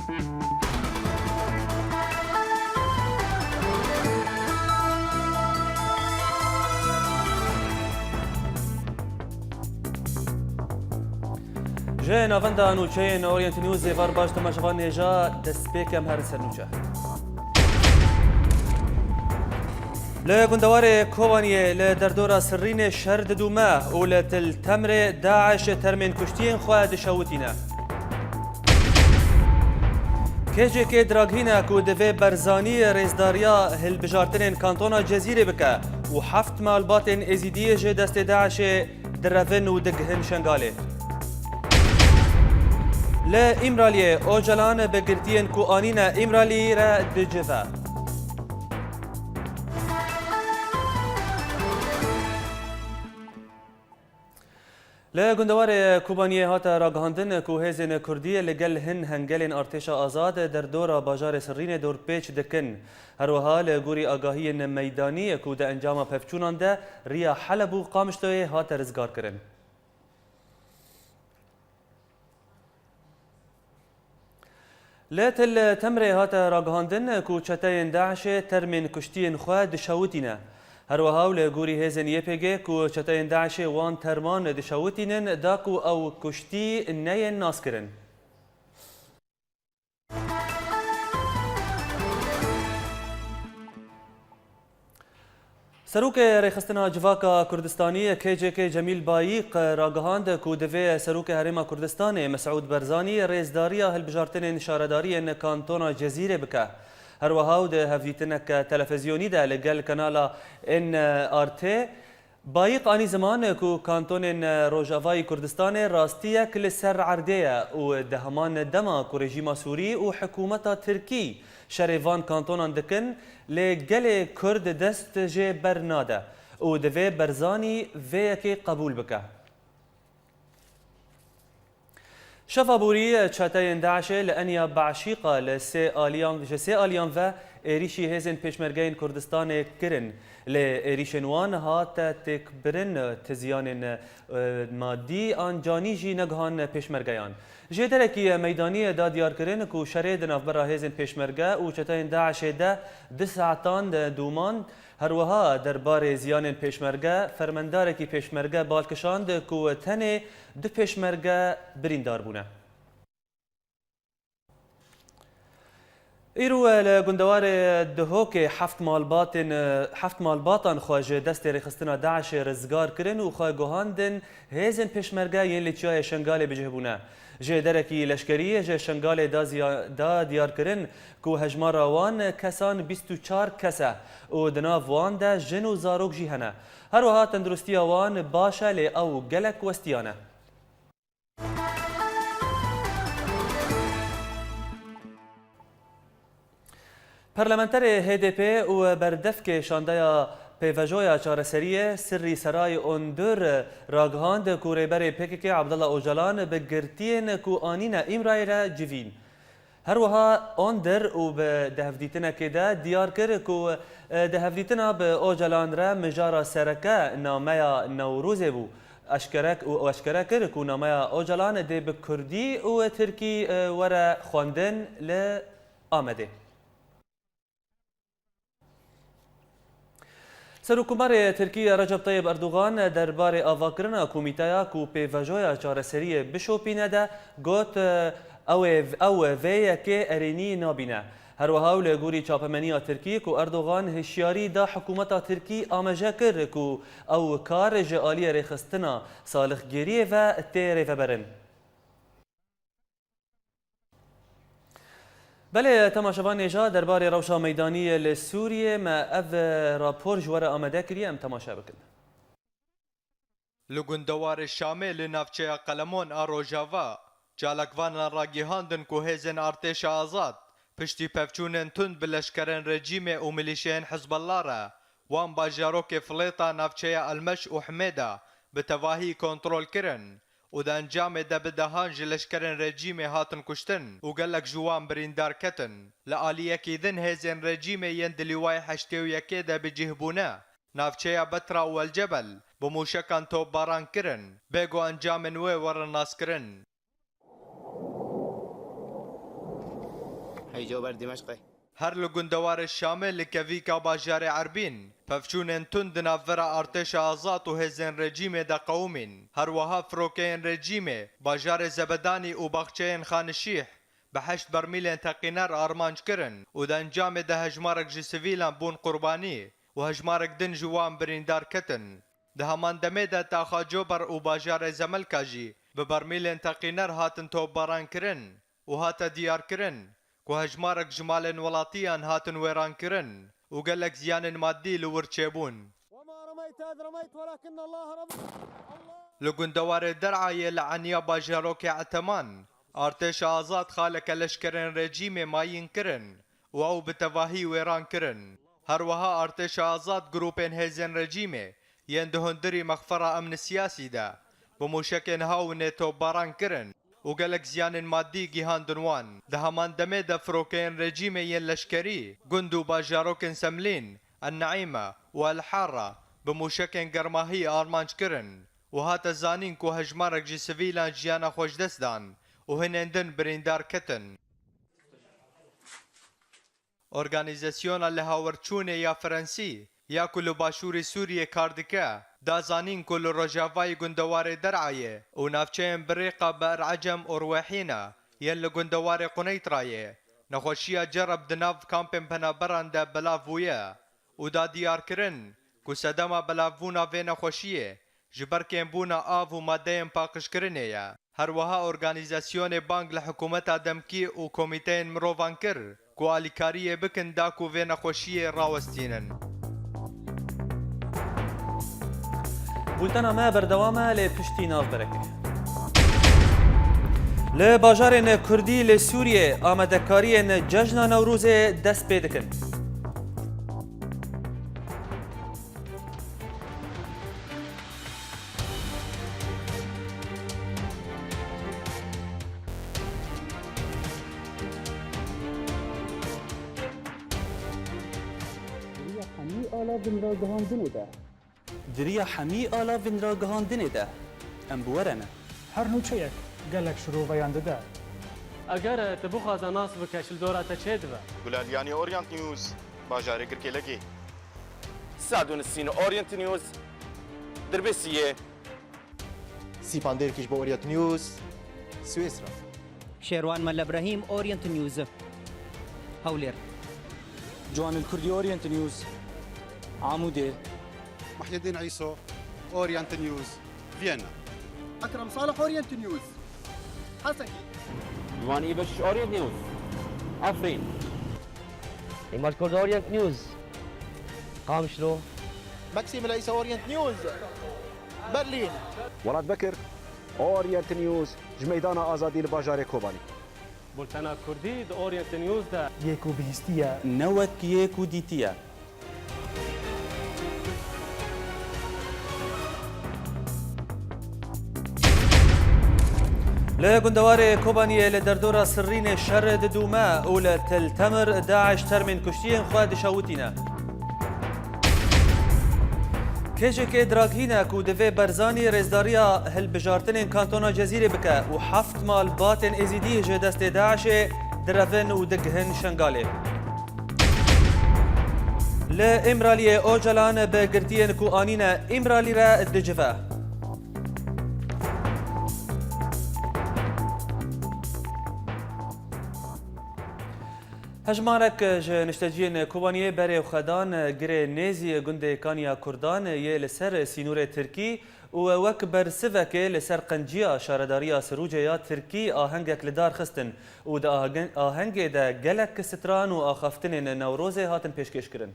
جه نافندا نوچه اورینت نیوز وار باش تماشاوان نجا دسپیکم هر سرنوچه لگندوار کوبانیه لدردورا سرین شرد دومه اولت تمر داعش ترمین کشتین خواه دشوتینه کجه که دراغینه که دوی برزانی رزداریا هل بجارتنین کانتونا جزیره بکه و 7 مالباتن ازیدیه جه دست داعش درفن و دگهن شنگاله لا إمرالية أوجلان بقرتين كوانينا إمرالي را دجفا لا گندوار کوبانیه هاتا راگهاندن کو هزین کردیه لگل هنگلین ارتش آزاد در دورا باجار سرین دور پیچ دکن هر وها لگوری آگاهی میدانی کو ده انجام پفچونان ده ریا حلبو قامشتوی هاتا رزگار کرن لاتل تمره هاتا راگهاندن کو چتاین داعش ترمین کشتین خواه دشاوتینه هر وها لگوری هزن یپگه کو چتاین داعش وان ترمان دشاوتینن داکو او کشتی نین ناس کرن سروک ریخستنا جواکا کردستانی کجه که جمیل بایق راگهاند کو دوی سروک هرما کردستان مسعود برزانی رزداریا هلبجارتن نشارداری ان کانتونا جزیره بکه هر وها ده هفیتنک تلفزیونی ده لگل کانالا ان آرتی بایق آنی زمان کو کانتون روجاوای کردستان راستیه کل سر عرده و دهمان دما کو رژیم سوری و حکومت ترکی شریوان کانتونان دکن لگل کرد دست جه برناده و دوی برزانی ویکی قبول بکه شفابوری چاتاین داعش لانیا بعشیقه لسی آلیان و ایریشی هزین پیشمرگین کردستان کرن لایریشن وان هات تکبرن تزیان مادی آنجانی جی نگهان پیشمرگیان جدرکی میدانی دا دیار کرن کو شرید نافبرا هزین پیشمرگه و چاتاین داعش ده 2 ساعتان دومان هر وها درباره زیان پیشمرگه فرماندارکی پیشمرگه بالکشاند کو تنه 2 پیشمرگه بریندار بونه ایرو لگندوار دهوک 7 مالباتان خواجه دست ریخستنا داعش رزگار کرن و خواه گوهاندن هزن پیشمرگه ین لیچای شنگال بجه بونه جه درکی لشکری جه شنگال دا دیار کرن کو هجمار وان کسان 24 کسه و دناف وان ده جن و زاروک جی هنه هر وها تندرستی وان باشه لی او گلک وستیانه پارلمانتر HDP و بردفک شاندایا پیوجویا چارەسەریە سری سرای اندر راگهاند کو ریبر PKK عبدالله اوجلان بگرتین کو آنینا ایمرای را جوین هر وها اندر و به دهفدیتنا که دیار کرد کو دهفدیتنا به اوجلان را مجارا سرکه نامه نوروز بو اشکره کرد کو نامه اوجلان ده به کردی و ترکی ورا خواندن ل آمده سروکمار ترکیه رجب طیب اردوغان درباره آواکرنا کومیتایا کو پیوجویا چارەسەریە بشوپینه ده گوت او وی که ارینی نابینه هر وها لگوری چاپمنی ترکی کو اردوغان هشیاری دا حکومت ترکی آماجه کرد کو او کار جالی ریخستنا صالح گیری و تیره و برن بله تماشاوان نجا درباره روشا میدانی لسوریه ما اف راپور جوار آمده کری ام تماشا بکن لگندوار شامل نافچه قلمون آروجاوا جالکوان راگیهاندن که هزن ارتش آزاد پشتی پفچونن تند بلشکرن رژیم و ملیشین حزب الله را وان باجاروک فلیطا نافچه المش و حمیده به تواهی کنترول کرن و د انجام ده بدهان جلشکرن رژیم هاتن کشتن و گلک جوان بریندار کتن لعالیه کیدن هزین رژیم یند لیوای حشتیو یکی ده بجهبونه نافچه بطرا والجبل بموشکان توب باران کرن بگو انجام نوی ورن ناس کرن هيجوبر دمشقي هر لگندوار شامل لکویکا باجار عربین پفچونن تند نافرا ارتش آزاد و هزن رژیم دا قومین هر وها فروکین رژیم باجار زبدانی و باخچین خانشیح به 8 برمیل تقینر آرمانج کرن و دا انجام ده هجمارک جی سویلان بون قربانی و هجمارک دن جوان بریندار کتن ده همان دمه ده تاخا جوبر و باجار زملکا جی به برمیل تقینر هاتن توب باران کرن و هاتا دیار کرن و هجمارک جمال ولاتیان هاتن ویران کرن و گلک زیان مادی لورچبون وما رميت إذ رميت ولكن الله رمى لگندوار درعای لعنیا باجاروک عتمان ارتش آزاد خالک لشکرن رژیم ماین کرن و او بتواهی ویران کرن هر وها ارتش آزاد گروپین هزن رژیم یندهندری مخفره امن سیاسی ده بموشکن هاو نیتو باران کرن و گلک زیان مادی گیهان دنوان ده همان دمه ده فروکین رژیم ین لشکری گندو باجاروکن سملین النعیمه و الحاره بموشکن گرماهی آرمانج کرن و هات زانین کو هجمارک جی سویلان جیانا خوش دست دان و هنندن بریندار کتن ارگانیزاسیون لهاورچونه یا فرنسی یا کل باشوری سوریه کاردکه دا زانین کل رجاوای گندوار درعایه و نافچین بریقا بر عجم اروحینا ین لگندوار قنیت رایه نخوشیا جرب دناف کامپن پنابران دا بلاوویه و دا دیار کرن کو سدما بلاوونا و نخوشیه جبرکن بونا آف و مادهیم پاقش کرنه یا هر وها ارگانیزاسیون بانک لحکومت دمکی و کمیتین مروفان کر کو آلیکاریه بکن دا کو و نخوشیه راوستینن بولتنا ما بردوامه لپشتی ناف برکه لباجارین کردی لسوریه آمدکارین جشن نوروز دست پیدکن دریا همی آلا وین را گهاندنه ده ام بورنه هر نوچەیەک گەلێک شرۆڤەیان دەدا ئەگەر tu bixwaze nas bike ji dora te çê dibe Gulalyani Orient News bajarê Girkelekê. ساعدون السين اورينت نيوز دربسيه سیپاندر کش با اورینت نیوز سوئیسرا شێروان مەلە ئەبراهیم ئۆریەنت نیوز هەولێر جوان الكردي اورينت نيوز عمودي محي الدين عيسو اورينت نيوز فيينا أكرم صالح أورينت نيوز حسكي جوان ايبش اورينت نيوز عفرين إيمار كرد أورينت نيوز قامشلو ماكسيم العيسى أورينت نيوز برلين Walad Bekir Orient News جميدانا آزادی لباجار کوبانی. بولتنا کوردی د اورینت نیوز ده یەک و بهستیە نوک یک و دیتیه لگندوار کوبانی لدردورا سرین شر دوما او لتل تمر داعش ترمن کشتین خواد شاوتینا کجک دراگهینا کو دوی برزانی رزداریا هل بجارتن کانتونا جزیره بکه و 7 مال باتن ازیدی جه دست داعش درفن و دگهن شنگاله لامرالی اوجلان بگرتین کو آنینا امرالی را دجفه هجمارك نشتجين كوبانيه بري وخدان غري نيزي غندي كانيا كردان يه لسر سينور تركي ووك برسفك لسر قنجيا شارداريا سروجيا تركي آهنگك لدار خستن ودا آهنگ دا گلك ستران و آخفتن نوروز هاتن پیشکش کرن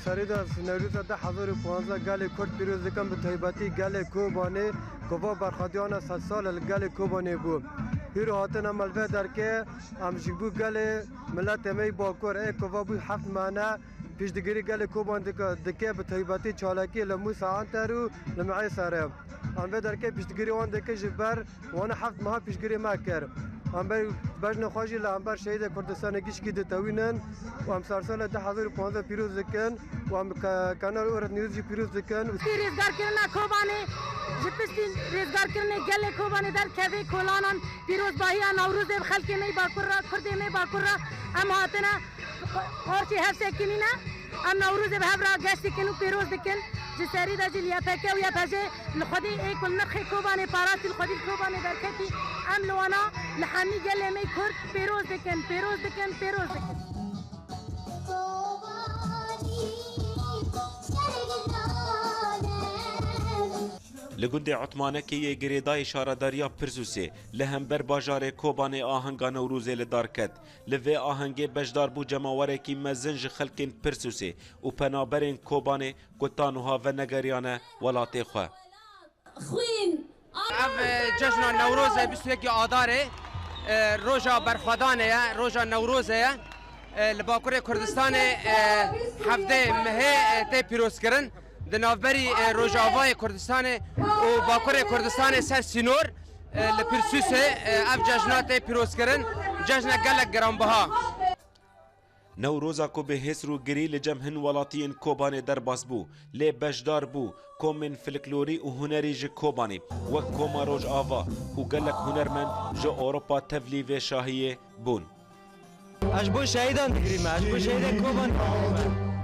سریدا سناریو ده 2015 گل کرد پیروز کم به تایباتی گل کوبانی کوبا برخادیان 100 سال گل کوبانی بود هیرو هاتن عمل در که امجبو گل ملت می باکور ای کوبا بو 7 مانه پیشدگیری گل کوبان دکه به طیباتی چالاکی لمو ساعان ترو لمعی ساره ام به درکه پیشدگیری وان دکه جبر وان هفت ماه پیشدگیری ما کرد ام به بجن خواجی لامبر شهید کردستان گیش کی دتوینن و ام سال 2015 پیروز دکن و ام کانال اورت نیوز پیروز دکن ریزگار کردن کوبانه جپستین ریزگار کردن گل کوبانه در کوی کولانان پیروز باهی نوروز خلک می باکورا کرد می باکورا ام هاتنا هرچی هست کنینا ام نوروز به هبرا گشت کنو پیروز دکن جسری دجل یا پکه و یا پجه لخدی ای کل نخ کوبانه پاراتی لخدی کوبانه در کتی ام لوانا لحمی گل می کرد پیروز دکن پیروز دکن پیروز دکن لگند عثمانکی گریدای شارداریا پرسوسی لهمبر باجار کوبان آهنگا نوروزه لدار کد لوی آهنگ بجدار بو جماوره کی مزنج خلقین پرسوسی و پنابرین کوبان گتانوها و نگریانه ولاتی خواه خوین اف جشن نوروز 21 آذار روزا برخوادانه روزا نوروزه لباکور کردستان هفته مه تی پیروز کردن دنافبری روجاوای کردستان و باکور کردستان سر سینور لپرسوس اف جشنات پیروز کردن جشن گلک گرانبها نوروزا کو به هسرو گری لجمهن ولاتین کوبان در باس بو لی بجدار بو کومن فلکلوری و هنری ج کوبانی و کوما روج آوا و گلک هنرمند ج اوروپا تفلیو شاهیه بون اجبو شهیدان دگریمه اجبو شهید کوبان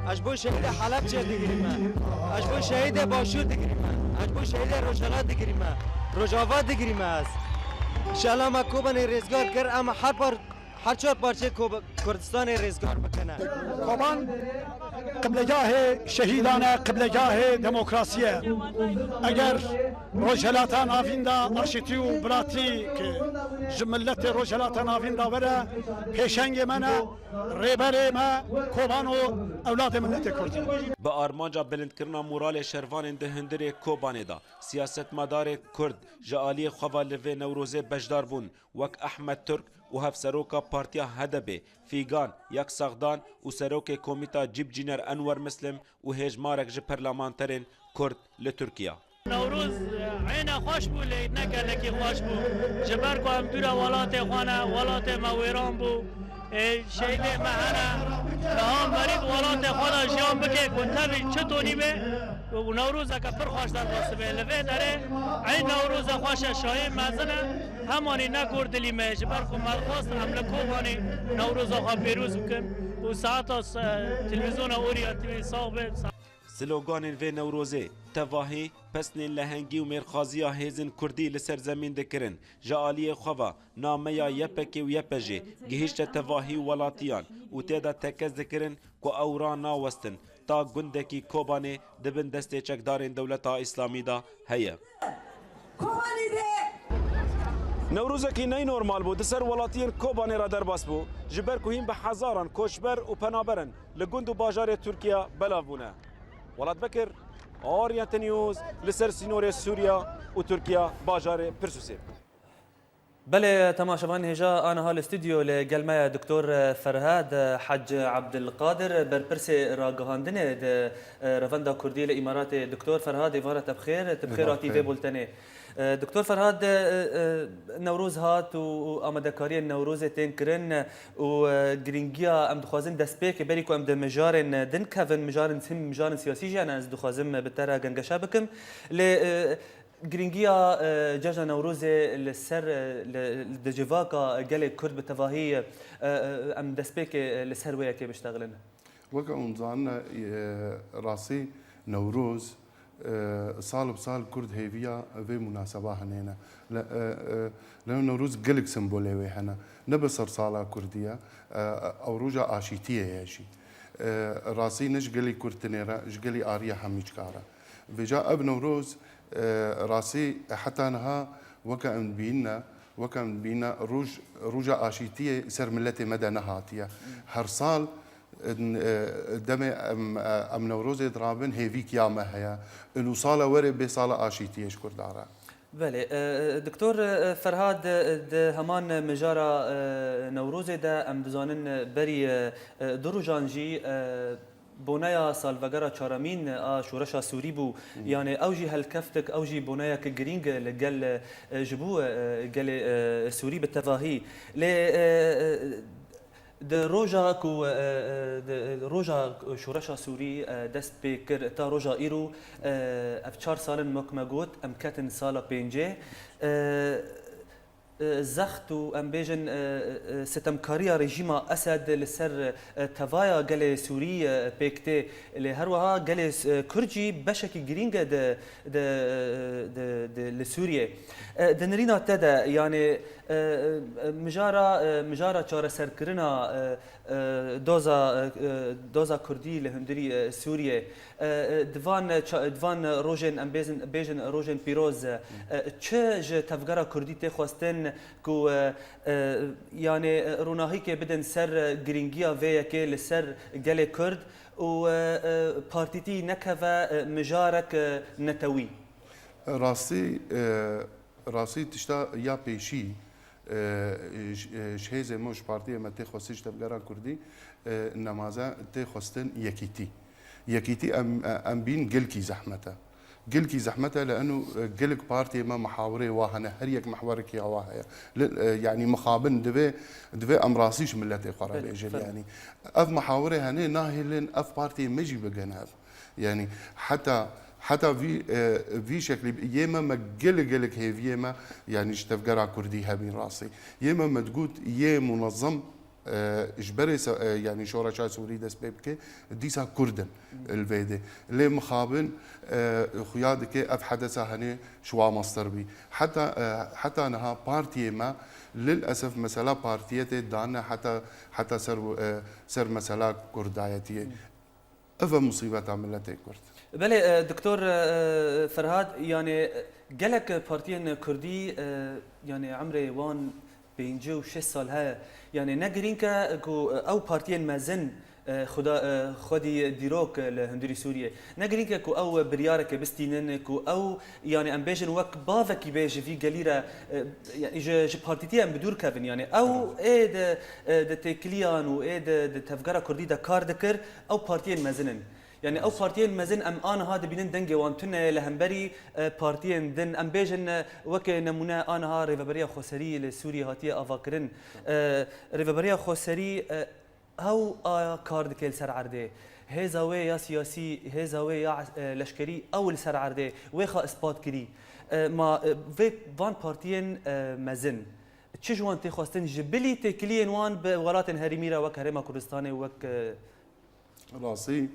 اجبو شهید حلب چه دگریمه اجبو شهید باشور دگریمه اجبو شهید روشالا دگریمه روجاوا دگریمه است انشاءالله ما کوبان ریزگار کرد اما هر چهار پارچه کردستان ریزگار بکنه کوبان قبلگاه شهیدانه قبلگاه دموکراسیه اگر روجلاتان آفیندا آشتی و براتی که جملت روجلاتان آفیندا بره پیشنگ منه ریبر ما کوبان و اولاد ملت کردی با آرمانجا بلند کرنا مورال شروان دهندر کوبان دا سیاست مدار کرد جالی خواه لوی نوروزه بجدار بون وک احمد ترک و هف سروکا پارتیا هدبه فیگان یک ساغدان و سروک کومیتا جیب جینر انور مسلم و هجمارک ج پرلمانترین کرد لترکیا نوروز عین خوش بو لی نگلکی خوش بو جبر کو هم دورا ولات خوانه ولات مویران بو شهید مهنه لهم برید ولات خدا جیان بکه کنتبی چطوری به و نوروز که پر خوش در واسه به لوه داره این نوروز خوش شاهی مزنه همانی نکردلی میش برکو ملخواست حمله کوبانی نوروز خواه پیروز بکن و ساعت از تلویزیون اورینتی صاحب سلوگان وی نوروزه تواهی پسنین لهنگی و مرخازی هیزن کردی لسر زمین دکرن جالی خوا نامه یپکی و یپجی گهشت تواهی ولاتیان و تیدا تکز دکرن که اوران ناوستن تا گندکی کوبانه دبن دسته چکدارین دولتا اسلامی دا هیا نوروزکی نی نورمال بود سر ولاتین کوبانه را در باس بو جبر کوهیم به هزاران کوچبر و پنابرن لگند و باجار ترکیه بلاوونه ولاد بکر اورینت نیوز لسر سینور سوریا و ترکیه باجار پرسوسی بله تماشاوان هجا انا هالاستوديو لقلمه دكتور فرهاد حج عبد القادر بربرس راغهاندن رفندا كردي الامارات دكتور فرهاد ايفارة بخير تي في بولتني دكتور فرهاد نوروز هات و امدكاري النوروز تنكرن و جرينجيا ام دخوازن دسبيك بريكو ام مجارن دن كافن مجارن سم مجارن سياسي جانا از دخوازم بترا غنغشا بكم گرینگیا جشن نوروز لسر دجواکا گل کرد بتواهی ام دسپیک لسر ویا که بشتغلن وقع انزعنا راسي نوروز صال بصال كرد هيفيا في مناسبة هنينا لأن نوروز قلق سمبولي هنا نبصر صالة كردية أو رجع آشيتية ياشي راسي نش قلي كرتنيرا اش قلي آريا حميج كارا فجاء اب نوروز راسي حتى انها وكان بينا رجع آشيتية سر ملتي مدى نهاتية هر صال دم ام نوروز درابن هيفيك يا مهيا انه صاله وري بصاله آشيتية شكر دارا بله دكتور فرهاد همان مجارا نوروز ده ام دزانن بري دروجانجي بونايا سالفاغارا چارامين شورشا سوري بو يعني اوجي هالكفتك اوجي بونايا كجرينج لقال جبو قال سوري بالتفاهي ل د روجا كو د روجا شورشا سوري دست بكر تا روجا ايرو افچار سالن مكمغوت ام كاتن سالا بينجي زخت و ام بيجن ستمكاريا ريجيما اسد لسر تفايا قال سوري بيكتي اللي هروها قال كرجي بشكي جرينجا د لسوريا دنرينا تدا يعني مجارا چاره سرکرنا دوزا کردی لهندری سوریه دوان روژن ام بیژن روژن پیروز چه ج تفگرا کردی تخواستن کو یعنی روناهی که بدن سر گرینگیا وی که لسر گل کرد و پارتیتی نکوه مجارک نتوی راستی تشتا یا پیشی شهيزه موش بارتيه ما تخوستش تفجرا كردي نمازا تخوستن يكيتي ام بين قلكي زحمته لانه قلك بارتي ما محاوري واهنا هريك محورك يا واهيا يعني مخابن دبي امراسيش ملتي قرا بيجل يعني اف محاوري هني ناهلن اف بارتي مجي بجناب يعني حتى في شكل يما ما قلك هي يما يعني اشتفقرا كردي هبين راسي يما ما تقول يه منظم اجبري يعني شورشا سوري دس بيبكي ديسا كردن الفيدي لي مخابن خيادك اف حدثا هني شوا مصدر بي حتى انها بارتي ما للاسف مساله بارتيتي دانا حتى سر مساله كردايتي افا مصيبه ملتي كرد بله دكتور فرهاد يعني قالك بارتيين كردي يعني عمري وان بينجي و 6 سال ها يعني نقرينك او بارتيين مازن خودي ديروك لهندري سوريا نقرينك او بريارك بستينن او يعني ام بيجن وك بافك بيجي في قليره يعني ج بارتيتي ام بدور كافن يعني او اي د تكليان و اي د تفكر كردي دا كار دكر او بارتيين مازنن يعني او بارتيين مازن ام انا هذا بينن دنجي وانتنا لهمبري بارتيين دن ام بيجن وك نمونه انا ها ريفابريا خوسري لسوريا هاتيه افاكرن ريفابريا خوسري هاو كارد كيل سر عرده هزاوي يا سياسي هزاوي يا لشكري اول سر عرده ويخا اثبات كري ما في فان بارتيين مازن تشجوان تخواستن جبلي تكلين وان بولات هرميرا وك هرما كردستان وك راسي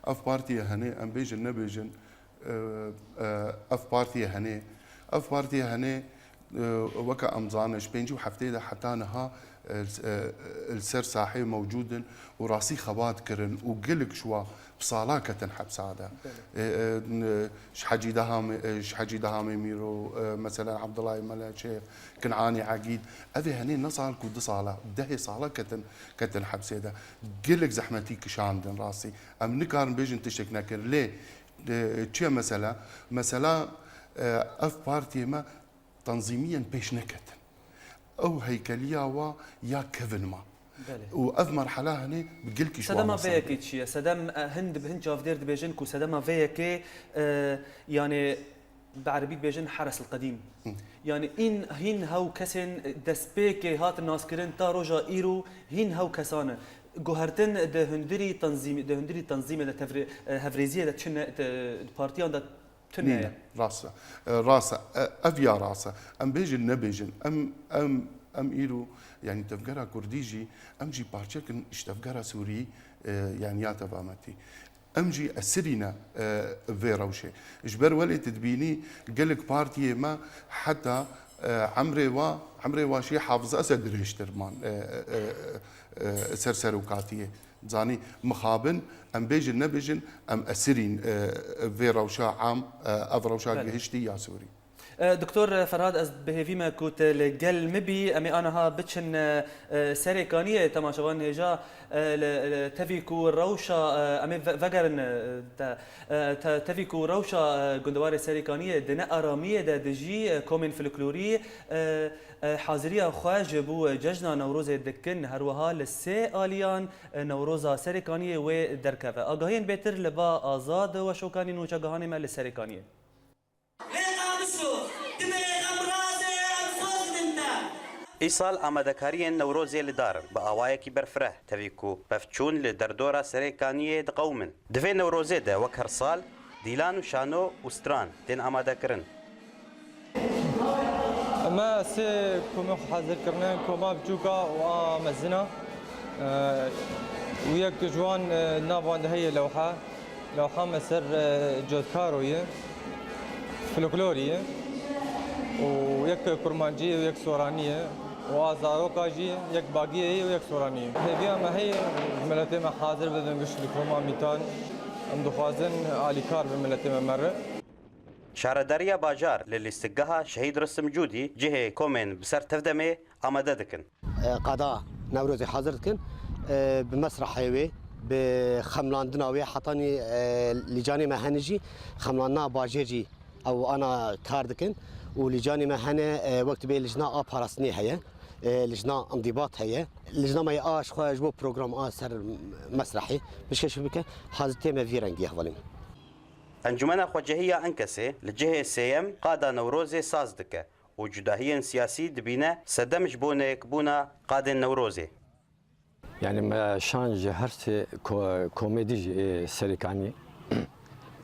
اف بارتي هني ام بيجن نبيجن اف بارتي هني وكا امزانش بينجو حفتي حتى انها السر صاحي موجود وراسي خبات كرن وقلك شوا بصالاكة حبس هذا شحجي دهامي ميرو مثلا عبد الله ملا شيخ كنعاني عقيد هذه هني نصال كود صاله دهي صاله كتن حبس هذا قلك زحمتي كشاندن راسي ام نكارن بيجن تشك نكر ليه تشي مثلا اف بارتي ما تنظيميا بيش نكتن او هيكليه و يا كيفن ما واف مرحله هني بقلك شو سدما فيك شيء سدم هند بهند جافدير بيجن كو سدما فيك يعني بعربي بيجن حرس القديم يعني ان هين هاو كسن دسبيك هات الناس كرن تا روجا ايرو هين هاو كسانه جوهرتن ده هندري تنظيم ده هفريزيه ده تشن بارتيان ده تنيا راسا افيا راسا ام بيجن نبيجن ام ايرو يعني تفقرها كرديجي امجي بارشكن اشتفقرها سوري يعني يا تفامتي امجي اسرينا في روشي اجبر ولي تدبيني قالك بارتي ما حتى عمري واشي حافظ اسد ريشترمان سرسر وكاتيه زاني مخابن ام بيجن نبيجن ام اسرين في روشا عام اف روشا قهشتي يا سوري دكتور فرهاد از بهیوی کوت لگل مبی امی آنها بچن سریکانیه تماشاوان هجا تفیکو روشا امی وگرن تفیکو روشا گندوار سریکانیه دنه آرامیه ده دجی کومن فلکلوری حاضرية خواج بو ججنا نوروز دكن هروها لسي آليان نوروزا سريكانية و دركفة آگاهين بيتر لبا آزاد و شوكاني نوچا گهاني مال سريكانية ایسال آمادەکاریên نەورۆزê li darin bi awayekî berfireh tevî ku pevçûn li derdora serêkaniyê diqewmin. Di vê newrozê de wek her sal dîlan û şano û stran tên amadekirin. ما سي كوما حاضر كرنا كوما بجوكا ومزنا وياك جوان نابان هي لوحة مسر جودكاروية فلكلورية وياك كرمانجية وياك سورانية وازاروكاجي ياك باقية وياك سورانية هي ما هي ملتي ما حاضر بدن قش الكروما ميتان ام دخوازن اليكار بملتي مرة شارداريا باجار للاستقاها شهيد رسم جودي جهه كومن بسر تفدمه آماده دكن قضاء نوروزي حاضر دكن بمسرح حيوي بخملاندنا وي حطاني لجاني مهنجي خملانا باجيجي او انا كار دكن ولجاني مهنه وقت بي لجنا باراسني هي لجنا انضباط هي لجنا ما اش خواج بو بروجرام سر مسرحي مش كشبكه حاضر تيم فيرنجي هولين انجمن خوجهيه انكسه لجهه سيم قاده نوروزي ساز دكه وجداهيا سياسي دبينه سدمج بونك بونا قاده نوروزي يعني ما شانج هرسي كوميدي سريكاني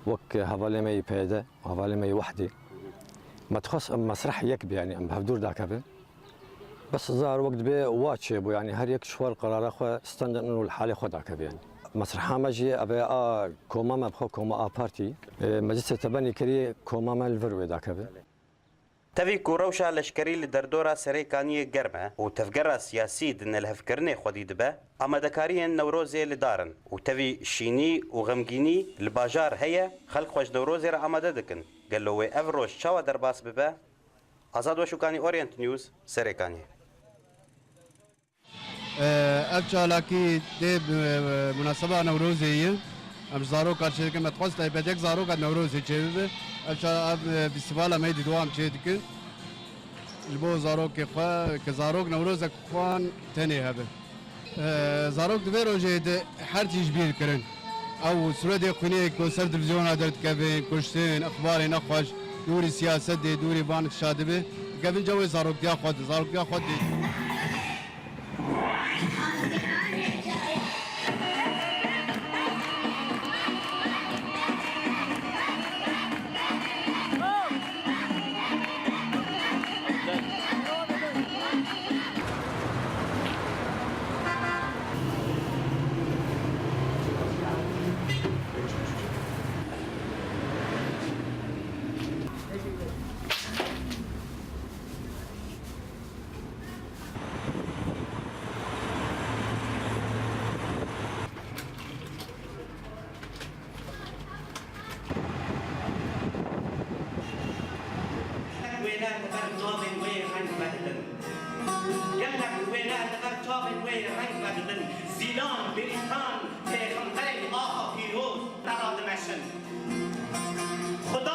وك هفالي مي بيدا هفالي مي وحدي ما تخص مسرح يكبي يعني ام بهدور داكبه بس ظهر وقت بي واتشبو يعني هر يك شوار قرار اخو استند انه الحاله خد داكبه يعني مسرح ماجي ابي كوما ما بخو كوما بارتي مجلس تبني كري كوما ما الفرو داكبه تفي كوروشا لشكري لدردورا سريكانيه جرمه وتفقرا سياسي دن الهفكرني خدي دبه اما دكاريين نوروزي لدارن وتفي شيني وغمجيني الباجار هي خلق خوش نوروزي را اماده دكن قال له وي افروش شوا درباس ببه ازاد وشوكاني اورينت نيوز سريكانيه افشالاكي دي مناسبه نوروزيه ام زاروك ارشيك ما تخص بدك زاروك نوروزي تشيب افشا فيستيفال ما يدي دوام تشيدك البو زاروك خا كزاروك نوروز خوان تاني هبه زاروك دفيرو جيد حرتي جبير كرن او سرودي خنيك كونسر تلفزيون هذا كافين كشتين اخباري نخوش دوري سياسه دي دوري بانك شادبه قبل جو زاروك ياخذ زاروك ياخذ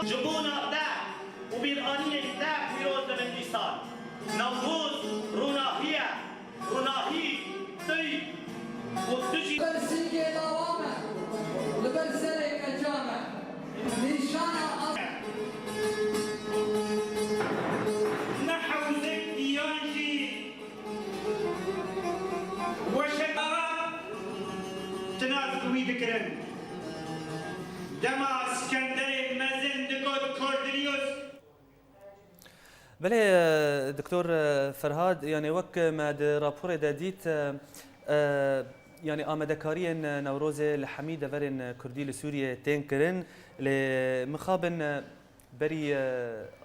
جبونا دا وبيرانية دا فيروز من لسان نوروز روناهية روناهي طيب وتجي برسيكي دوامة لبرسلك الجامع نشانة نحو زك يانجي وشكرا تناز قوي ذكرن دما اسكندري مزن دقود كوردريوس بله دكتور فرهاد يعني وك ما رابور داديت يعني آمدكاري نوروز لحميدة فرن كردي لسوريا تنكرن لمخابن بري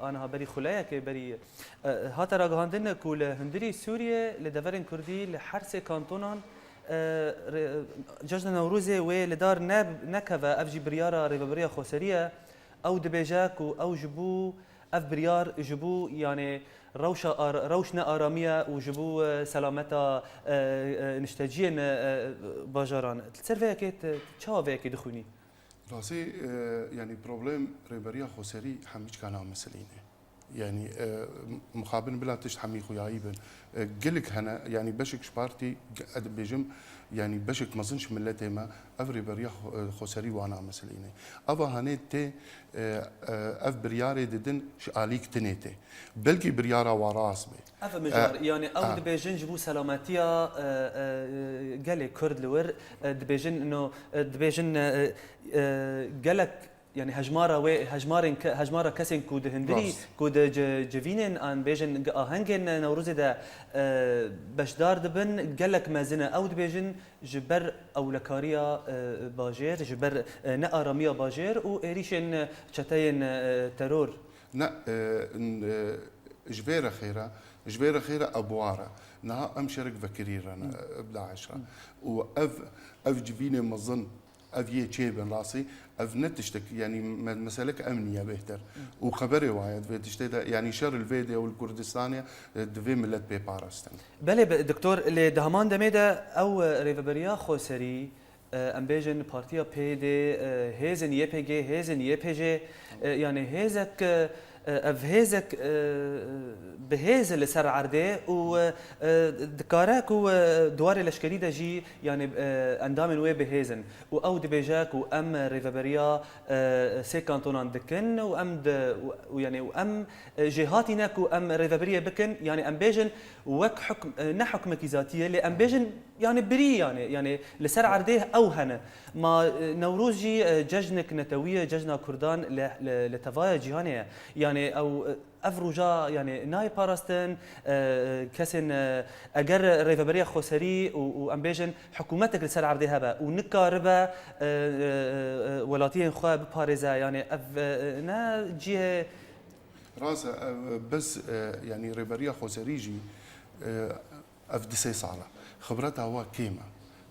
أنا بري خلايا بري هات راجعندن كل هندري سوريا لدفرن كردي لحرس كانتونان جشن نوروزي ولدار نكفة أفجي بريارة ريبريا خسرية أو دبيجاك أو جبو اف بريار جبو يعني روشنا آرامية وجبو سلامتا نشتاجين باجران تسرفي كيت تشافي كي دخوني راسي يعني بروبليم ريبريا خوسري حميش كان مسلينه يعني مخابن بلا تشحمي خوياي بن قلك هنا يعني بشك شبارتي قد بيجم يعني بشك ما ظنش ملتي ما افري بريا خوسري وانا مسلينه افا هني تي اف برياري ددن شاليك تنيتي بلكي بريارا وراس بي افا مجار يعني او دبيجن جبو سلاماتيا قالي كرد لور دبيجن انه دبيجن قالك يعني هجمارة كسين كود هندري كود جفينين ان بيجن هنجن نوروز ده بشدار دبن قالك مازنه او دبيجن جبر او لكاريا باجير جبر نقراميا باجير و اريشن شتاين ترور لا جبيره خيره ابواره نها امشرك فكريرنا ابدا 10 واف جبينه مظن افيه تشيبن راسي اف نتشتك يعني مسالك امنيه بهتر وخبري وايد فيتشتي يعني شر الفيديا والكردستانيا دفي ملت بيبارستن بله دكتور اللي دهمان دميدا او ريفبريا خوسري ام بيجن بارتيا بي دي هيزن يبيجي هيزن يبيجي يعني هيزك افهزك بهز اللي سر عرده و دكارك ودوار الاشكالي ده جي يعني اندام وي بهزن او دبيجاك وام ريفابريا سي كانتونان دكن وام ويعني وام جهاتينك وام ريفابريا بكن يعني ام بيجن وك حكم نحكم كيزاتيه اللي ام بيجن يعني بري يعني لسر عرده او هنا ما نوروزي ججنك نتويه ججنا كردان لتفايا جهانيه يعني او افروجا يعني ناي باراستن كسن اجر ريفابريا خوسري وام بيجن حكومتك لسر عرده هبا ونكاربا ولاتين خو بباريزا يعني اف نا جهه راسا بس يعني ريفابريا خوسري جي اف دسي صاله خبرتها هو كيما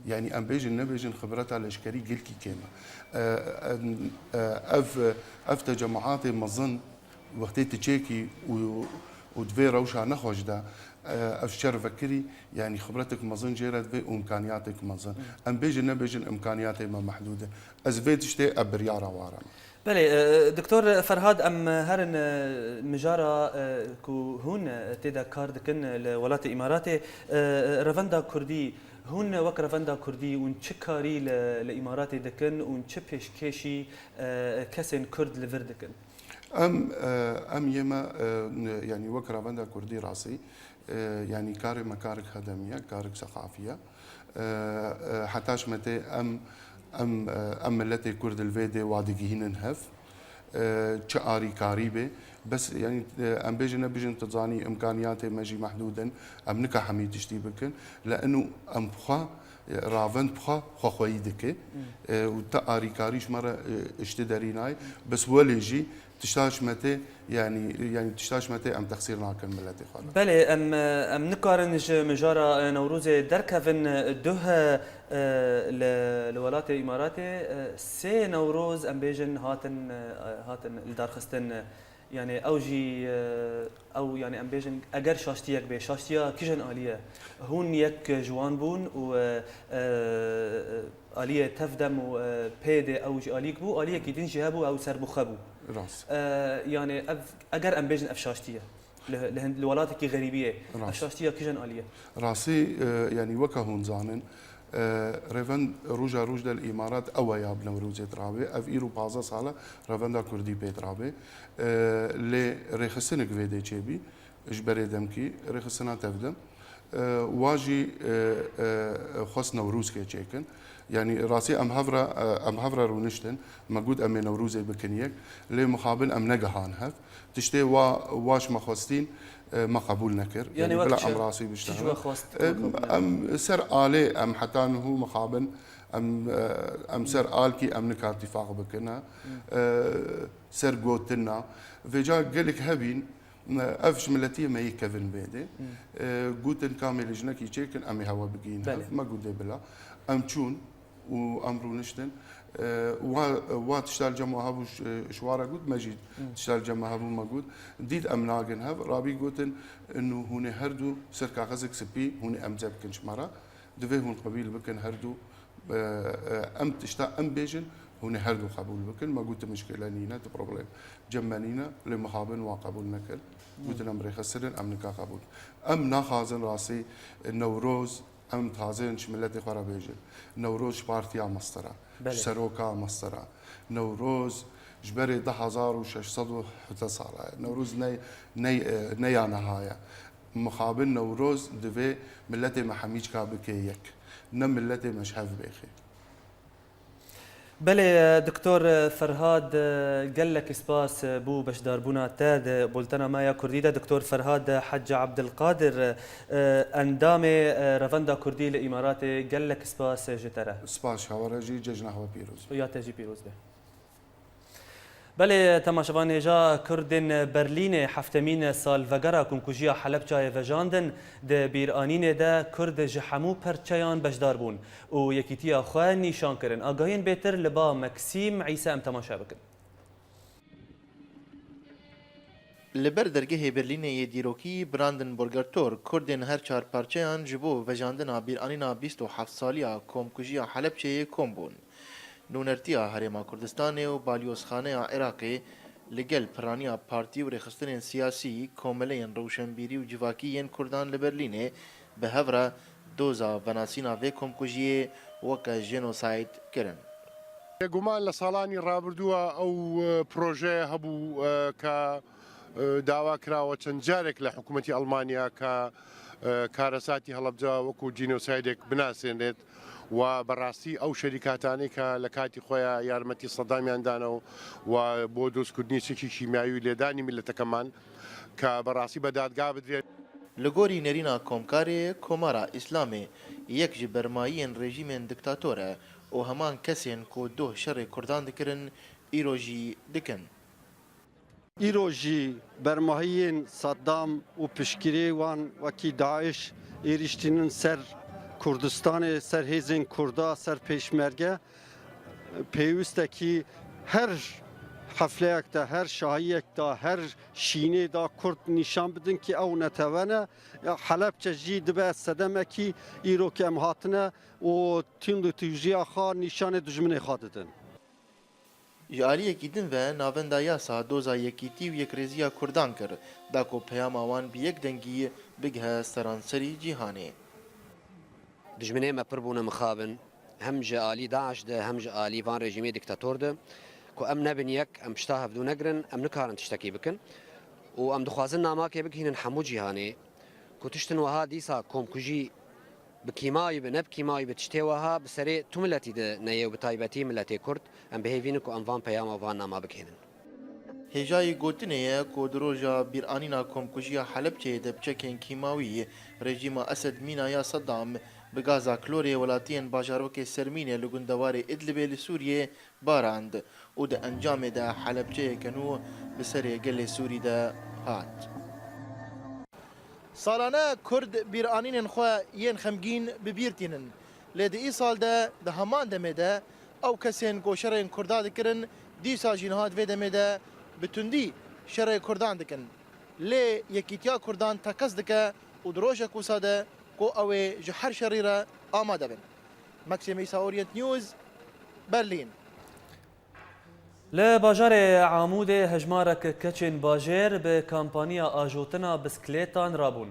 يعني ام بيجن نبيجن خبرتها الاشكالي قلكي كيما اف تجمعات مظن وقت تشيكي ودفي روشا نخوش ده افشر فكري يعني خبرتك مظن جيرت في وامكانياتك مظن ام بيجن نبيجن امكانياتي ما محدوده از في تشتي ابريارا وارا بله دكتور فرهاد ام هرن مجارة كو هون تيدا كاردكن الولايات الاماراتي رافندا كردي هون وك رافندا كردي ونشكاري لاماراتي دكن ونشبش كيشي كسن كرد لفردكن ام يما يعني وك رافندا كردي راسي يعني كارك مكارك خدميه كارك ثقافيه حتاش متى ام ملتي كرد الفيدي وادقيهن نهف تشاري كاريبه بس يعني ام بيجن تزاني امكانياتي ماجي محدودا ام نكا حميد تشتي بكن لانه ام بخا رافن بخا خويدك وتاري كاريش مره اشتدريناي بس وليجي تشتاش متى يعني تشتاش متى ام تخسيرنا كل ملتي خالص بله ام نقارنج مجارة نوروزي دركفن ده الولايات الاماراتي سي نوروز ام بيجن هاتن الدارخستن يعني اوجي او يعني ام بيجن اگر شاشتيك به شاشتيا كيجن اليه هون يك جوان بون و اليه تفدم و بيد اوجي اليك بو اليه كيدين جهبو او سربو خبو راس يعني اگر ام بيجن افشاشتيه الولايات كي غريبيه افشاشتيه كيجن اليه راسي يعني وكا هون زانن ريفن روجا الامارات او يا بنوروزي ترابي اف ايرو بازا سالا ريفندا كردي بيترابي لي ريخسنك فيدي تشيبي اجبري دمكي ريخسنا تفدم واجي خص نوروز كي تشيكن يعني راسي ام هفرا رونشتن موجود ام نوروزي بكنيك لي مقابل ام نجهان هف تشتي واش مخوستين ما قبول نكر يعني بلا ام راسي بيشتغل ام سر آلي ام حتى هو مقابل ام سر آلكي ام نكار اتفاق بكنا سر قوتنا فيجا قالك هبين افش ملتيه ما يكفن بيدي قوتن كامل جنكي تشيكن امي هوا بقين ما قد بلا ام تشون وامرو نشتن وا تشتغل جمع هبو شوارع قد مجيد تشتغل جمع هبو ما قد ديد امناغن هب رابي قوتن انه هوني هردو سركا غزك سبي هوني امزب كنش مرة دفه هون قبيل بكن هردو ام تشتا ام بيجن هوني هردو قبول بكن ما قلت مشكلة نينا تبروبليم جمانينا لمخابن وقبول نكل قلت امري خسرن ام نكا قبول ام ناخازن راسي النوروز ام تازن شملتي خرا بيجن نوروز بارتيا مسترا سروكا مسترا نوروز جبري 10600 حتى صار نوروز ني نهايه مخابن نوروز دفي ملتي محميج كابكيك نم ملتي مش هاف بيخي بله دكتور فرهاد قال لك اسباس بو باش داربونا تاد بولتنا مايا كرديدا دكتور فرهاد حج عبد القادر اندامي رافندا كردي الامارات قال لك اسباس جتره اسباس هورجي ججنا هو بيروز ويا تجي بيروز به بله تماشاوان جا کردن برلین هفتمین سال وگرا کنکوژیا حلبچای وجاندن ده بیرانین ده کرد جحمو پرچیان بشدار بون و یکیتیا خواه نیشان کرن آگاهین بهتر لبا مکسیم عیسی ام تماشا بکن لبر درگه برلین دیروکی براندنبورگر تور کردن هر چار پرچیان جبو وجاندنا بیرانینا 27 سالیا کنکوژیا حلبچه کم بون نونرتیا هرما کردستان و بالیوزخانه عراقی لگل پرانیا پارتی و رخصتن سیاسی کاملین روشنبیری و جواکیین کردان لبرلینه به هفره دوزا وناسینا و کمکوژیه وکا جنوساید کرن. گمان لسالانی رابردووە ئەو پرۆژەیە هەبوو کە داوا کراوە چەند جارێک لە حکوومەتی ئەڵمانیا کە کارەساتی هەڵەبجا وەکو جینۆسایدێک بناسێنێت و بەڕاستی ئەو شەریکاتانەی کە لە کاتی خۆیان یارمەتی سەدامیاندانەوە و بۆ دۆستکردنی چێکی شیمیایی و لێدانی میلەتەکەمان کە بەڕاستی بە دادگا بدرێت. لە گۆری نەرینا کۆمکارێ کۆمارا ئیسلامێ یەک ji بەرماییên rejîmên diktatore û heman kesên ku doh şerê Kurdan dikirin îro jî dikin. îro jî bermahiyên Saddam û piştgirê wan wekî Daeş êriştînin ser Kurdistanê, ser hêzên Kurda, ser pêşmerge pêwîstekî her hefleyek de, her şahiyek de, her şînê de Kurd nîşan bidin ki ew netewene. Helepçe jî dibe sedemekî îrokê em hatine û tûjiya xwe nîşanê dijminê xwe didin. Ji aliyekî din ve navenda yasa doza yekîtî û yekrêziya Kurdan kir, da ku peyama wan bi yek dengî bigihe seranserî cîhanê. دجمنه ما پربونه مخابن هم جالي داعش ده هم جالي فان رژیمی دیکتاتور ده کو ام نبن یک ام شتاه بدون نگرن ام نکارن تشتکی بکن و ام دخوازن نامه که بگهین حمو جهانی کو تشتن وها دیسا کوم کجی بکیمای بنب کیمای بتشتی وها بسری تو ملتی ده نیو بتایبتی ملتی کرد ام بهیوین کو ام وان پیام وان نامه بگهینن هێژایی گوتنەیە کۆ درۆژە بیرانینا کۆمکوژیە حەلەبچێ دەبچەکێن کیماوی رێژیمە ئەسەد مینایا سەدام bi gaza klorê welatiyên bajarokê Sermînê li gundewarê Idlibê li Sûriyê barand û di encamê de Helepçeyeke nû bi serê gelê Sûrî de hat. Salane Kurd bîranînên xwe yên xemgîn bibîrtînin. Lê di îsal de di heman demê de ew kesên ku şerên Kurda dikirin dîsa jî nihat vê demê de bi tundî şerê Kurdan dikin. Lê yekîtiya Kurdan tekez dike û di rojek wisa de کو اوی جهر شریره آماده بن. مکسیم ایسا اورینت نیوز برلین. لباجار عمود هجمارك كتشن باجر بكامبانيا آجوتنا بسكليتان رابون.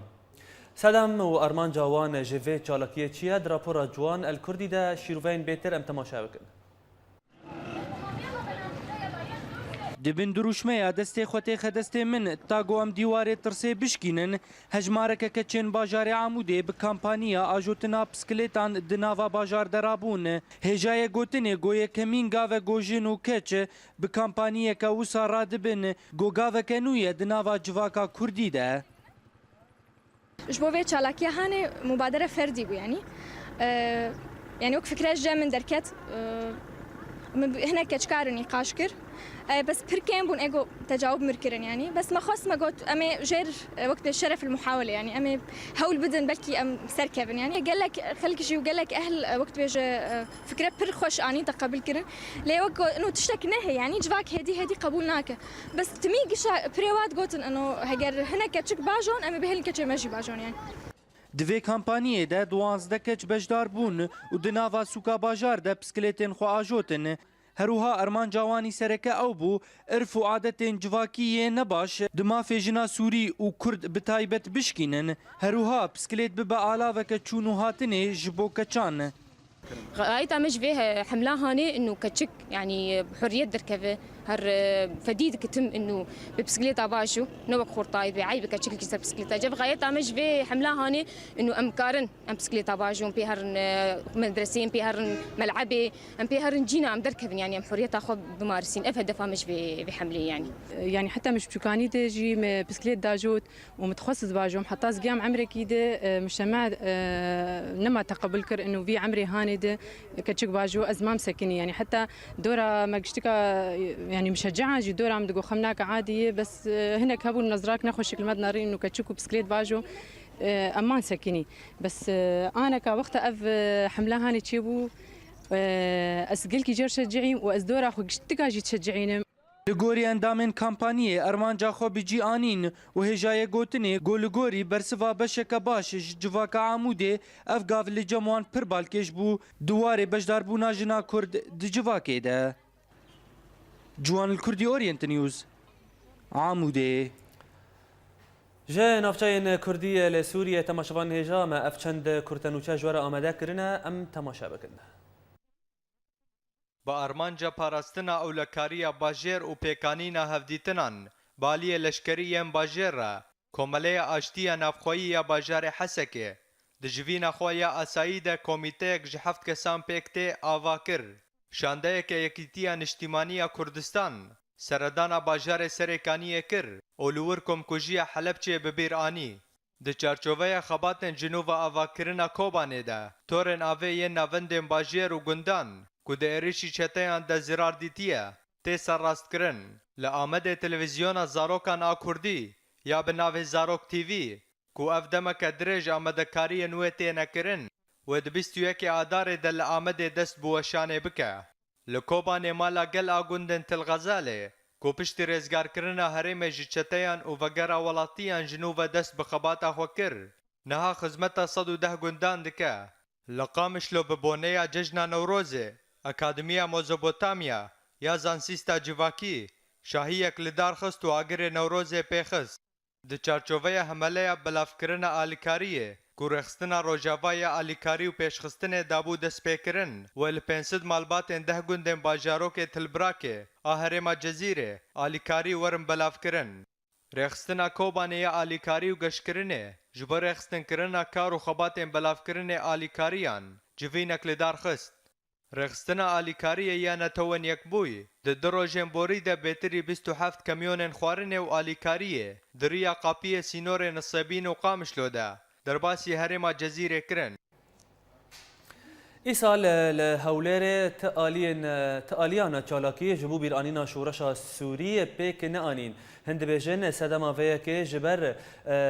سلام و ارمان جوان جوی چالاکیه چیه در راپور جوان الکردی ده شیروین بهتر ام تماشا بکن. دبن دروشمه دسته خوته خدسته من تاگو ام دیواره ترسه بشکینن هجمارک کچن باجار عموده به کامپانیا آجوتنا بسکلیتان دناوا باجار درابون هجای گوتنه گوی کمینگا و گوجن و کچ به کامپانیا که وسا رادبن گوگا و کنوی دناوا جواکا کردی ده جبوه چالاکیه هانه مبادره فردی بو يعني وك فكرة جا من دركت هنا كشكار نقاش كر بس بركين بون ايجو تجاوب مركرن يعني بس ما خص ما قلت امي غير وقت الشرف المحاوله يعني امي هول بدن بلكي ام سركبن يعني قال لك خليك شيء وقال لك اهل وقت بيجي فكره برخوش اني تقبل كرن لي وقت انه تشتك نهي يعني جواك هدي قبولناك بس تميق بريوات قلت انه هجر هنا كتشك باجون امي بهل كتش ماجي باجون يعني دوی کمپانیه ده 12 کچ بجدار بون و دناوا سوکا باجار ده بسکلیتین خو آجوتن هروها ارمان جوانی سرکه او بو عرف و عادتین جواکیه نباش دما فیجنا سوری و کرد بتایبت بشکینن هروها بسکلیت ببا آلاوه که چونو هاتنه جبو کچان غايت عمش فيه حملة هاني إنه كتشك يعني بحرية دركبة هر فديد كتم إنه ببسكليت عباشو نوك خورطاي بعيب كتشك الجسر بسكليت جاب غايت عمش فيه حملة هاني إنه أمكارن أم بسكليت عباشو أم بيهر مدرسين بيهر ملعبي أم بيهر جينا عم دركبن يعني أم حرية أخذ بمارسين أفهدف عمش بحملة يعني حتى مش بشوكاني تجي بسكليت داجوت ومتخصص باجوم حتى زقام عمري كيده مجتمع نما تقبل كر إنه في عمري هاني كتشك باجو أزمام سكني يعني حتى دورة مقشتكا يعني مشجعة جي دورة عم دقو خمناك عادية بس هناك هبو النظراك ناخذ شكل مد نارين إنه كتشكو بسكليت باجو أمان سكني بس أنا كوقتها حملة هاني تشيبو أسقل كي جر شجعين وأزدورة أخو قشتكا جي تشجعين لگوری اندامین کمپانیه ارمانجا خو بیجی آنین و هجای گوتنه گولگوری برسوا بشک باش جواکا عموده افگاو لجموان پر بالکش بو دواره بجدار بونا جنا کرد دی جواکه ده جوان الکردی اورینت نیوز عموده جه نافچین کردی لسوریه تماشاوان هجام افچند کرتنوچه جوار آمده کرنه ام تماشا بکنه با ارمانجا پاراستنا اولکاریا باجر و پیکانینا هفدیتنان بالی لشکری باجر را کومله آشتیا نافخویی باجار حسکه دجوینا خویا اساید کمیته جهفت کسان پکته آواکر شانده که یکیتیا نشتیمانی کردستان سردانا باجار سرکانی کر اولور کمکوژی حلبچه ببیرانی د چارچوبه خباتن جنوب آواکرنا کوبانه ده تورن آوه نوندن باجر و گندان کو د ایریشی چتیان د زرار دیتیه تی سراست کرن لآمد تلویزیون زاروکان آکردی یا بناو زاروک تیوی کو اف دمک درج آمدکاری نوی تی نکرن و د 21 آدار دل آمد دست بوشانه بکه لکوبان مالا گل آگوندن تلغزاله کو پشت رزگار کرنا هرم جچتیان و وگرا ولاتیان جنوب دست بخباتا خوکر نها خدمت 110 گندان دکه لقامش لو ببونه جشن نوروزه اکادمیا موزوبوتامیا یا زانسیستا جواکی شاهیک لدار خست و آگر نوروز پیخست د چارچوبه حمله بلافکرنا آلیکاریه گورخستنا روجاوای آلیکاری و پیشخستن دابو دست پیکرن و الپنسد مالبات انده گندن باجاروک تلبراکه آهرما جزیره آلیکاری ورم بلافکرن رخستنا کوبانه یا آلیکاری و گشکرنه جبر رخستن کرنا کار و خبات بلافکرن آلیکاریان جوینک لدار خست رخصتنا آلیکاریه یا نتوان یک بوی د دروژن بوری ده بهتری 27 کمیون خوارنه و آلیکاریه دریا قاپیه سینور نصیبین و قامشلو ده در باسی هرما جزیره کرن ایسال لهولیر تآلیان چالاکی جبو بیرانینا شورشا سوری پیک نآنین هند بیجن سدما ویا که جبر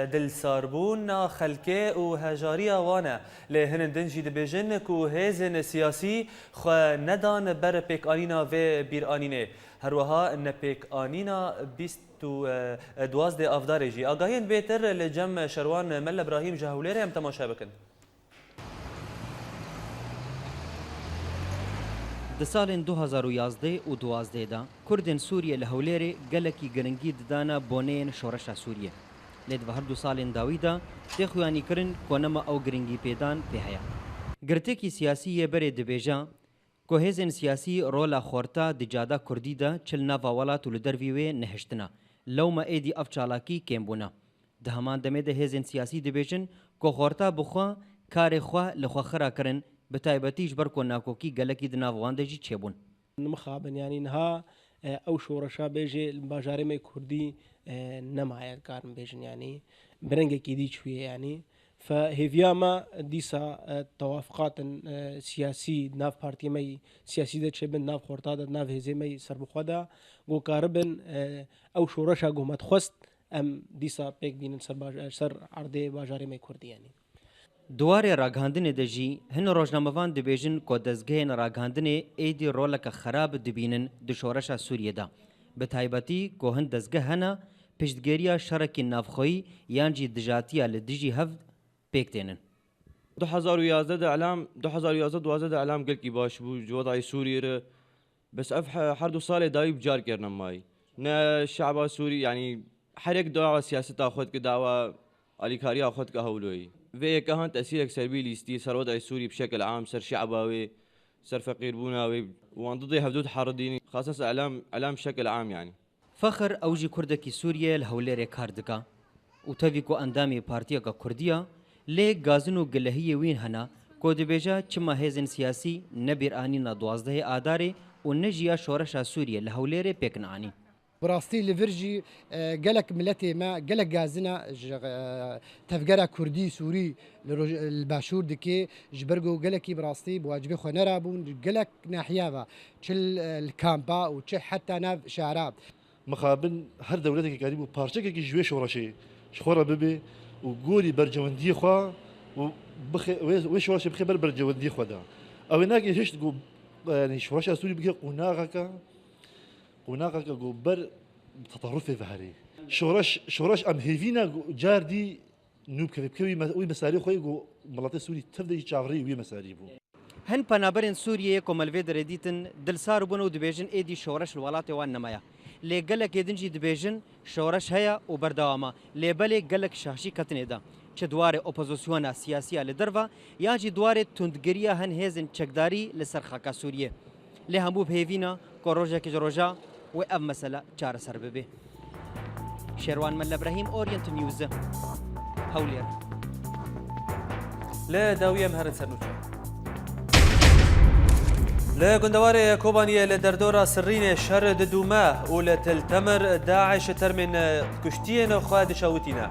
دل ساربون خلکه و هجاری وانا لهن دنجی بیجن کو هزن سیاسی خو ندان بر پیک آنینا و بیرانینه هروها ان پیک آنینا 22 افدار جی آگاهین بهتر لجم شروان مل ابراهیم جهولیر هم تماشا بکن د سالên 2011 û 2012 da Kurdên Sûriye li Hewlêrê gelekî giringî didane boneyên şoreşa Sûriye. Lê di her du salên dawî da tê xuyanîkirin konema ew giringî pêdan pê heye. Girtêkî siyasî yê berê dibêje ku hêzên siyasî rola xorta di cada Kurdî de çil nava welat û li dervî wê nehiştina. Lewma êdî ev çalakî kêmbûna. Di heman demê de hêzên siyasî dibêjin ku xorta bi xwe karê xwe li xwe xira kirin بتایبەتیش بەر کۆناکۆکی گەلەکی دناوەوانێکی چێبوون. مخابن يعني نها او شورشا بيجي باجارمي كردي نمايا كارم بيجن يعني برنگه كيدي شويه يعني فهيفياما ديسا توافقات سياسي ناف بارتي مي سياسي ده شبن ناف خورتادا ناف هزي مي سربخودا جو كاربن او شورشا جو متخست ام ديسا بيك دين سر عرضي باجاري مي كردي يعني دوارê ragihandinê de jî hin rojnamevan dibêjin ku dezgehên ragihandinê êdî roleka xerab dibînin di şoreşa Sûriyê de. Bi taybetî ku hin dezgeh hene, piştgiriya şerekên navxweyî yan jî dijatiya li dijî hev pêk tênin. 2011 de elam 2011 de elam gelkî baş bû ji wedayê Sûriyê re bes ev her du salê dawî bicar kirine mayî. Ne şe'ba Sûrî yanî herek dawa siyaseta xwe dike dawa alîkariya xwe dike hewloyî. Vê yekhan tesîrek serbî lîstî ser wedayê Sûrî bişekil am ser şe'ba wê ser feqîrbûna wê wan didê hevdût heredînî xasas elam şekil am yani. Fexir ew jî Kurdekî Sûriyê li Hewlêrê kar dike û tevî ku endamê partiyeka Kurdiya lê gazin û gilehiyê wîn hene ku dibêje çima hêzên siyasî ne bêranîna 12 Adarê û ne jiya şoreşa Sûriyê li Hewlêrê pêk neanî. براستي لفرجي قالك ملتي ما قالك غازنا تفجر كردي سوري الباشور دكي جبرجو قالك براستي بواجبي خو نرابون قالك ناحية تشل الكامبا وتشل حتى ناف شعراب مخابن هر دولتك قريب وبارشك كي جوي شورشي شخوره ببي وقولي برجوندي خو وبخ وش شورشي بخبر برجوندي خو دا او هناك ايش تقول يعني شورشي سوري بكي قناغك وناقك جوبر تطرفي فهري شورش ام هيفينا جاردي نوب كيف كوي مساري خوي جو ملاتي سوري تبدا يشاوري وي مساري بو هن پنابرên Sûriyê ku melvê diredîtin dilsar bûn û dibêjin êdî şoreş li welatê wan nemaya. Lê gelekê din jî dibêjin şoreş heye û berdewama. Lê belê gelek şaşî ketinê de. Çi dwarê opozisyona siyasiya li derve yan jî dwarê tundgiriya hin hêzên çekdarî li ser xaka Sûriyê. Lê hemû pêvîna ku rojekê ji roja و ev mesele çareser bibe. Şerwan Mella İbrahim Orient News Hewlêr. لا داوية مهرن سرنوچه لا گندوار کوبانیه لدردورا سرین شر دوما و لتلتمر داعش ترمن کشتین خواد شاوتینا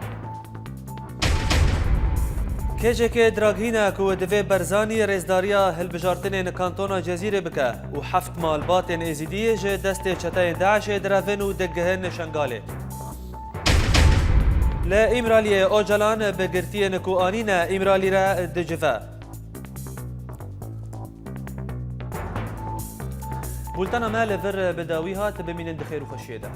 کجه که دراغینا کو دوی برزانی رزداریا هلبجارتن کانتونا جزیره بکه و 7 مالبات ازیدیه جه دست چتای داعش درافن و دگهن شنگاله لا امرالی اوجلان بگرتین کو آنینا امرالی را دجفه بولتنا مال فر بداويها تبمين دخير وخشيده